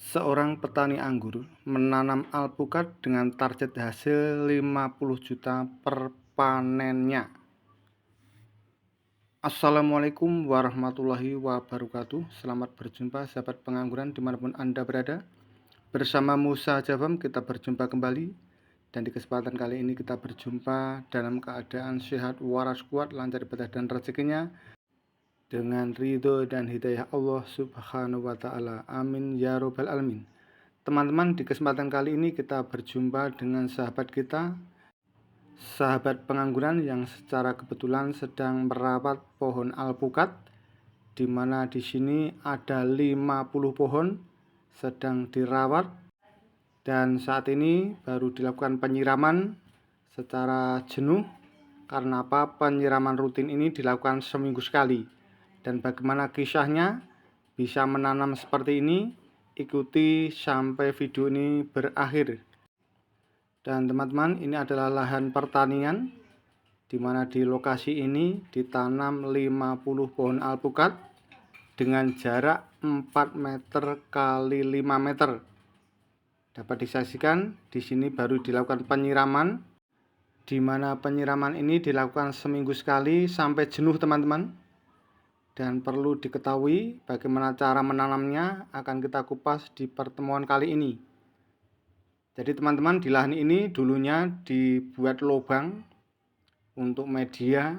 Seorang petani anggur menanam alpukat dengan target hasil 50 juta per panennya. Assalamualaikum warahmatullahi wabarakatuh. Selamat berjumpa sahabat pengangguran dimanapun Anda berada. Bersama Musa Jabam kita berjumpa kembali. Dan di kesempatan kali ini kita berjumpa dalam keadaan sehat, waras, kuat, lancar ibadah dan rezekinya, dengan ridho dan hidayah Allah subhanahu wa ta'ala. Amin ya robbal alamin. Teman-teman, di kesempatan kali ini kita berjumpa dengan sahabat kita, sahabat pengangguran yang secara kebetulan sedang merawat pohon alpukat, di mana di sini ada 50 pohon sedang dirawat, dan saat ini baru dilakukan penyiraman secara jenuh. Karena apa? Penyiraman rutin ini dilakukan seminggu sekali. Dan bagaimana kisahnya bisa menanam seperti ini? Ikuti sampai video ini berakhir. Dan teman-teman, ini adalah lahan pertanian di mana di lokasi ini ditanam 50 pohon alpukat dengan jarak 4 meter kali 5 meter. Dapat disaksikan di sini baru dilakukan penyiraman, di mana penyiraman ini dilakukan seminggu sekali sampai jenuh, teman-teman. Dan perlu diketahui bagaimana cara menanamnya akan kita kupas di pertemuan kali ini. Jadi teman-teman, di lahan ini dulunya dibuat lubang untuk media,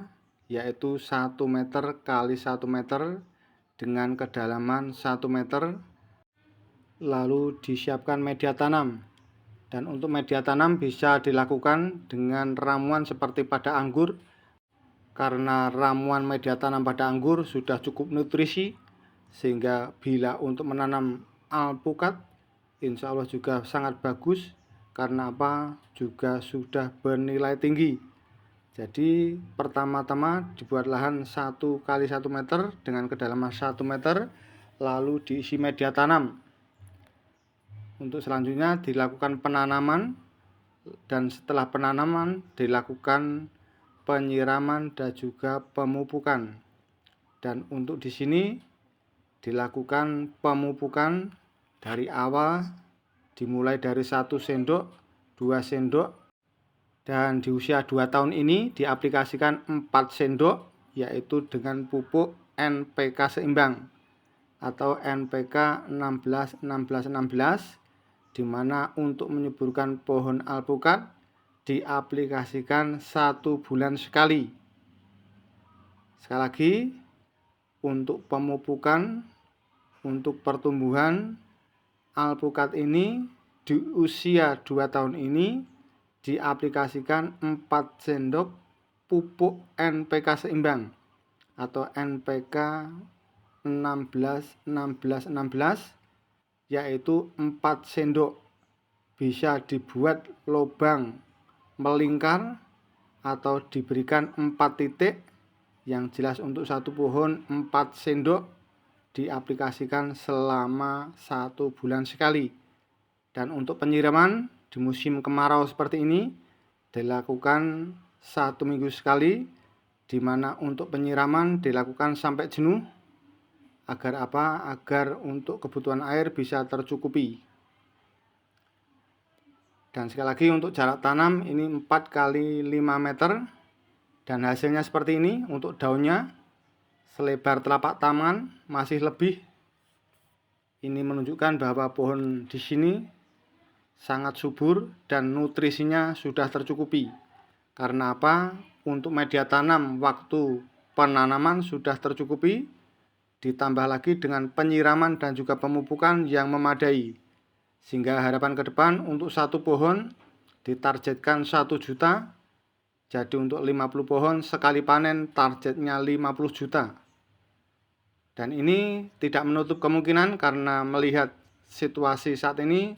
yaitu 1 meter kali 1 meter dengan kedalaman 1 meter. Lalu disiapkan media tanam. Dan untuk media tanam bisa dilakukan dengan ramuan seperti pada anggur, karena ramuan media tanam pada anggur sudah cukup nutrisi, sehingga bila untuk menanam alpukat insya Allah juga sangat bagus. Karena apa? Juga sudah bernilai tinggi. Jadi pertama-tama dibuat lahan 1 kali 1 meter dengan kedalaman 1 meter, lalu diisi media tanam. Untuk selanjutnya dilakukan penanaman, dan setelah penanaman dilakukan penyiraman dan juga pemupukan. Dan untuk di sini dilakukan pemupukan dari awal, dimulai dari 1 sendok, 2 sendok, dan di usia 2 tahun ini diaplikasikan 4 sendok, yaitu dengan pupuk NPK seimbang atau NPK 16-16-16, di mana untuk menyuburkan pohon alpukat diaplikasikan 1 bulan sekali. Sekali lagi, untuk pemupukan untuk pertumbuhan alpukat ini di usia 2 tahun ini diaplikasikan 4 sendok pupuk NPK seimbang atau NPK 16-16-16, yaitu 4 sendok. Bisa dibuat lubang melingkar atau diberikan 4 titik. Yang jelas untuk 1 pohon 4 sendok diaplikasikan selama 1 bulan sekali. Dan untuk penyiraman di musim kemarau seperti ini dilakukan 1 minggu sekali, di mana untuk penyiraman dilakukan sampai jenuh. Agar apa? Agar untuk kebutuhan air bisa tercukupi. Dan sekali lagi untuk jarak tanam ini 4 kali 5 meter. Dan hasilnya seperti ini. Untuk daunnya selebar telapak tangan, masih lebih. Ini menunjukkan bahwa pohon di sini sangat subur dan nutrisinya sudah tercukupi. Karena apa? Untuk media tanam waktu penanaman sudah tercukupi, ditambah lagi dengan penyiraman dan juga pemupukan yang memadai. Sehingga harapan ke depan untuk 1 pohon ditargetkan 1 juta. Jadi untuk 50 pohon sekali panen targetnya 50 juta. Dan ini tidak menutup kemungkinan karena melihat situasi saat ini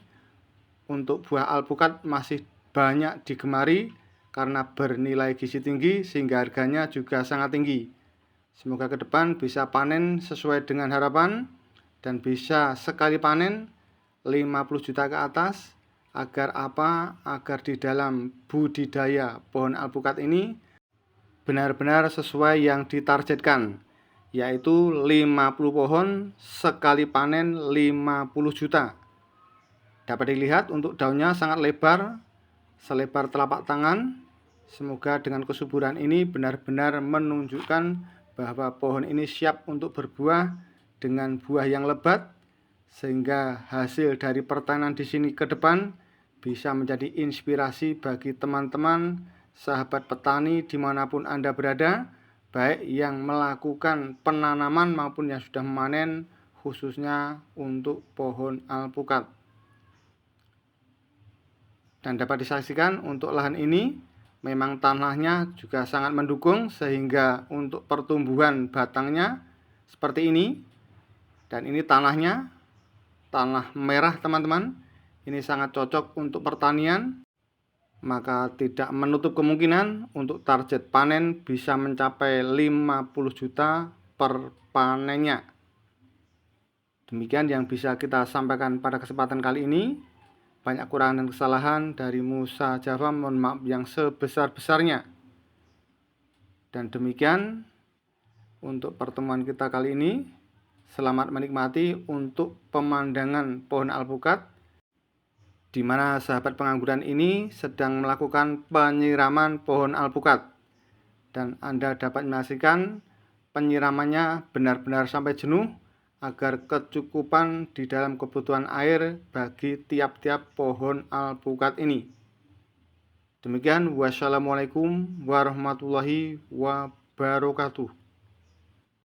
untuk buah alpukat masih banyak digemari karena bernilai gizi tinggi, sehingga harganya juga sangat tinggi. Semoga ke depan bisa panen sesuai dengan harapan dan bisa sekali panen 50 juta ke atas. Agar apa? Agar di dalam budidaya pohon alpukat ini benar-benar sesuai yang ditargetkan, yaitu 50 pohon sekali panen 50 juta. Dapat dilihat untuk daunnya sangat lebar, selebar telapak tangan. Semoga dengan kesuburan ini benar-benar menunjukkan bahwa pohon ini siap untuk berbuah dengan buah yang lebat, sehingga hasil dari pertanian di sini ke depan bisa menjadi inspirasi bagi teman-teman, sahabat petani dimanapun Anda berada, baik yang melakukan penanaman maupun yang sudah memanen, khususnya untuk pohon alpukat. Dan dapat disaksikan untuk lahan ini memang tanahnya juga sangat mendukung, sehingga untuk pertumbuhan batangnya seperti ini. Dan ini tanahnya, tanah merah teman-teman. Ini sangat cocok untuk pertanian, maka tidak menutup kemungkinan untuk target panen bisa mencapai 50 juta per panennya. Demikian yang bisa kita sampaikan pada kesempatan kali ini. Banyak kurangan dan kesalahan dari Musa Java, mohon maaf yang sebesar-besarnya. Dan demikian untuk pertemuan kita kali ini. Selamat menikmati untuk pemandangan pohon alpukat, di mana sahabat pengangguran ini sedang melakukan penyiraman pohon alpukat. Dan Anda dapat menyaksikan penyiramannya benar-benar sampai jenuh, agar kecukupan di dalam kebutuhan air bagi tiap-tiap pohon alpukat ini. Demikian, wassalamualaikum warahmatullahi wabarakatuh.